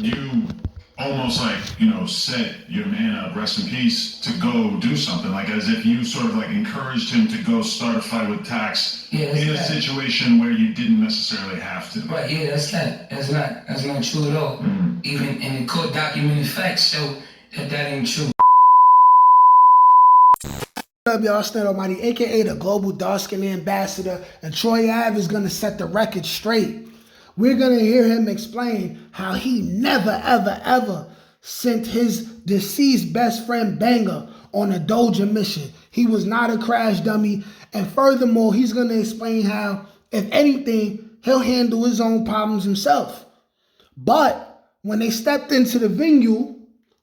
you almost like, set your man up, rest in peace, to go do something. Like as if you sort of like encouraged him to go start a fight with Tax in a situation where you didn't necessarily have to. Right, yeah, that's not true at all. Even in the court documented facts show that ain't true. What up, y'all? Stand Almighty, aka the Global Dark Skin Ambassador, and troyave is gonna set the record straight. We're gonna hear him explain how he never, ever, ever sent his deceased best friend Banga on a Doja mission. He was not a crash dummy, and furthermore, he's gonna explain how, if anything, he'll handle his own problems himself. But when they stepped into the venue,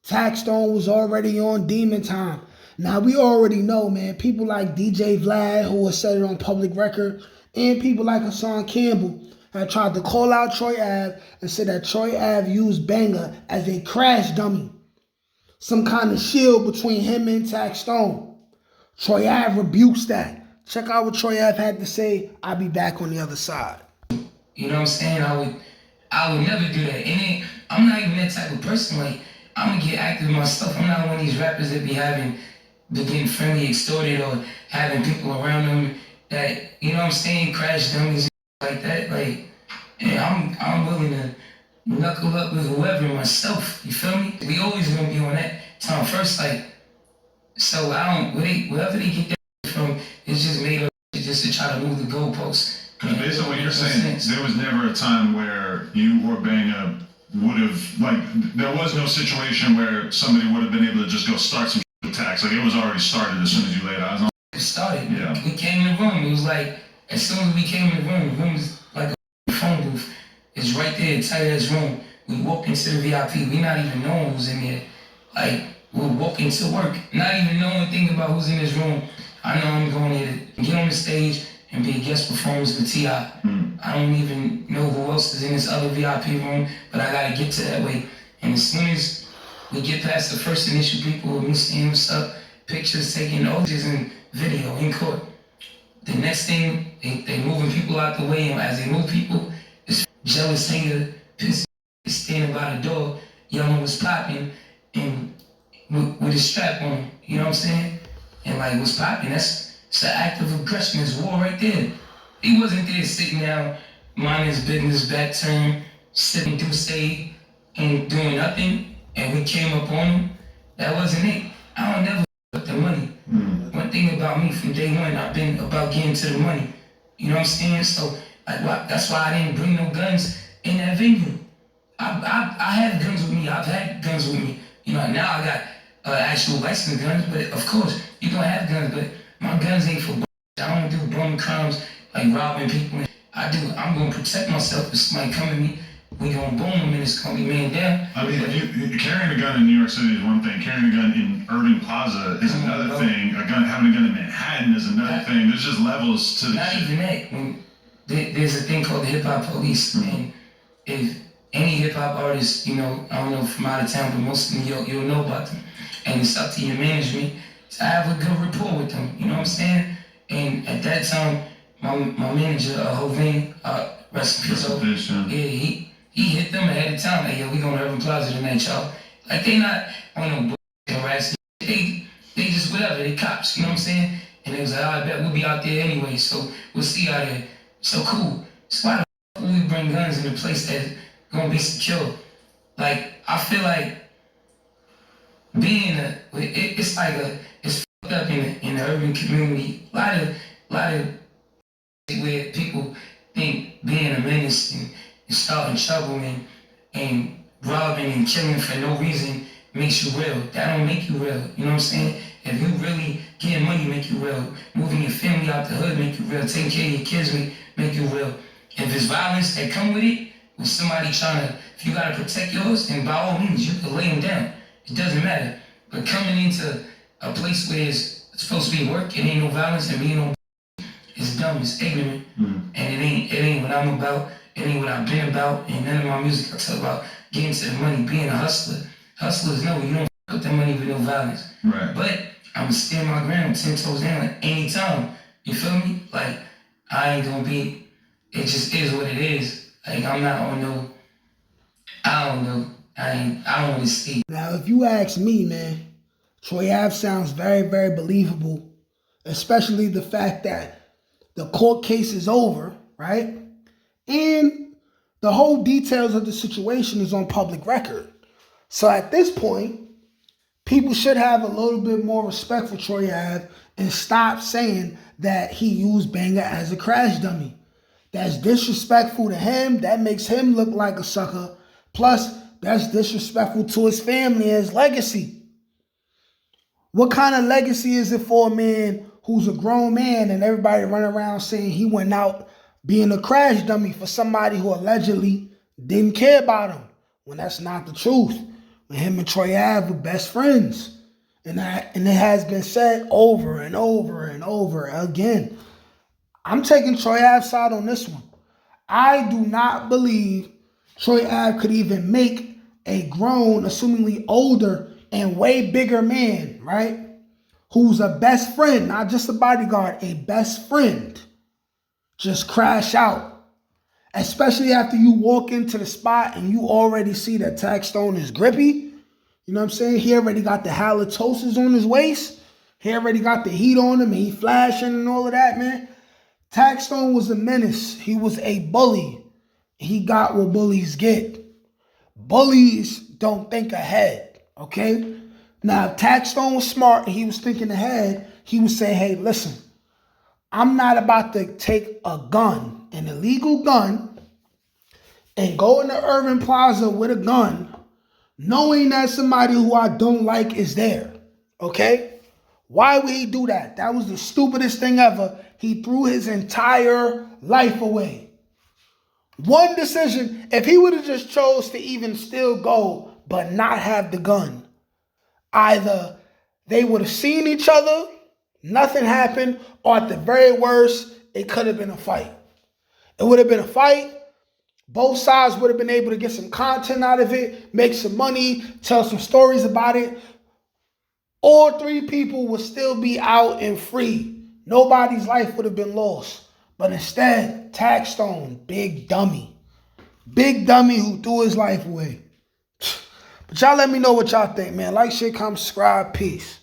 Taxstone was already on demon time. Now, we already know, man, people like DJ Vlad, who has said it on public record, and people like Hassan Campbell have tried to call out Troy Ave and said that Troy Ave used Banga as a crash dummy, some kind of shield between him and Taxstone. Troy Ave rebukes that. Check out what Troy Ave had to say. I'll be back on the other side. You know what I'm saying? I would never do that. And I'm not even that type of person. Like, I'm gonna get active myself. I'm not one of these rappers that be getting friendly extorted or having people around them that, you know what I'm saying, crash dummies and like that. Like, and I'm willing to knuckle up with whoever myself. You feel me? We always gonna be on that time first. Like, so wherever they get that from, it's just made up just to try to move the goalposts. Because based on what you're saying, there was never a time where you or Banga would have, like, there was no situation where somebody would have been able to just go start some attacks. Like, it was already started as soon as you laid eyes on it. It started. Yeah. We came in the room. It was like, as soon as we came in the room was like a phone booth. It's right there, tight ass room. We walked into the VIP. We not even knowing who's in there. Like, we're walking to work, not even knowing anything about who's in this room. I know I'm going there to get on the stage and be a guest performance with T.I. I don't even know who else is in this other VIP room, but I gotta get to that way. And as soon as we get past the first initial people, me seeing what's up, pictures taken, oaths and video in court. The next thing, they moving people out the way, and as they move people, this jealous hater, pissed, standing by the door, yelling what's popping, and with his strap on, you know what I'm saying? And like, what's popping? It's an act of aggression. It's war right there. He wasn't there sitting down, minding his business, back turned, sipping Douce and doing nothing, and we came up on him. That wasn't it. I don't never with the money. One thing about me from day one, I've been about getting to the money. You know what I'm saying? So that's why I didn't bring no guns in that venue. I had guns with me. I've had guns with me. You know, now I got actual licensed guns, but of course, you gonna have guns, but my guns ain't for I don't do bum crimes like robbing people. I'm gonna protect myself. If somebody come at me, we gonna boom them and it's gonna be man down. I mean, carrying a gun in New York City is one thing. Carrying a gun in Irving Plaza is another thing. Having a gun in Manhattan is another thing. There's just levels to this. Not even that. When there's a thing called the hip hop police, and if any hip hop artist, you know, I don't know from out of town, but most of them you'll know about them, and it's up to your management to have a good rapport with them. You know what I'm saying? And at that time, my manager, Hovain, rest in peace, yeah, he hit them ahead of time. Like, yo, we going to Urban Plaza tonight, y'all. Like, they not on no bullshit harassing. They just whatever. They cops. You know what I'm saying? And they was like, I bet we'll be out there anyway. So we'll see out there. So cool. So why the fuck would we bring guns in a place that's gonna be secure? Like, I feel like being it's fucked up in the urban community. A lot of where people think being a menace and starting trouble and robbing and killing for no reason makes you real. That don't make you real. You know what I'm saying? If you really getting money make you real. Moving your family out the hood make you real. Taking care of your kids make you real. If it's violence that come with it, with somebody if you gotta protect yours, then by all means you can lay them down. It doesn't matter. But coming into a place where it's supposed to be work, it ain't no violence and being no it's dumb, it's ignorant, and it ain't what I'm about. It ain't what I've been about, and none of my music I talk about getting to the money, being a hustler. Hustlers know you don't fuck with that money with no violence. Right. But I'm stand my ground 10 toes down like anytime. You feel me? Like, I ain't gonna be, it just is what it is. Like, I'm not on no, I don't know. I don't want to sleep. Now, if you ask me, man, Troy Ave sounds very, very believable, especially the fact that the court case is over, right? And the whole details of the situation is on public record. So at this point, people should have a little bit more respect for Troy Ave and stop saying that he used Banga as a crash dummy. That's disrespectful to him. That makes him look like a sucker. Plus, that's disrespectful to his family and his legacy. What kind of legacy is it for a man who's a grown man and everybody run around saying he went out being a crash dummy for somebody who allegedly didn't care about him, when that's not the truth? When him and Troy Ave were best friends. And it has been said over and over and over again. I'm taking Troy Ave's side on this one. I do not believe Troy Ave could even make a grown, assumingly older and way bigger man, right? Who's a best friend, not just a bodyguard, a best friend, just crash out. Especially after you walk into the spot and you already see that Taxstone is grippy. You know what I'm saying? He already got the halitosis on his waist. He already got the heat on him and he flashing and all of that, man. Taxstone was a menace. He was a bully. He got what bullies get. Bullies don't think ahead, okay? Now, if Taxstone was smart and he was thinking ahead, he would say, hey, listen, I'm not about to take a gun, an illegal gun, and go into Urban Plaza with a gun, knowing that somebody who I don't like is there, okay? Why would he do that? That was the stupidest thing ever. He threw his entire life away. One decision, if he would have just chose to even still go but not have the gun, either they would have seen each other, nothing happened, or at the very worst, it could have been a fight. It would have been a fight. Both sides would have been able to get some content out of it, make some money, tell some stories about it. All three people would still be out and free. Nobody's life would have been lost. But instead, Taxstone, big dummy. Big dummy who threw his life away. But y'all let me know what y'all think, man. Like, share, comment, subscribe. Peace.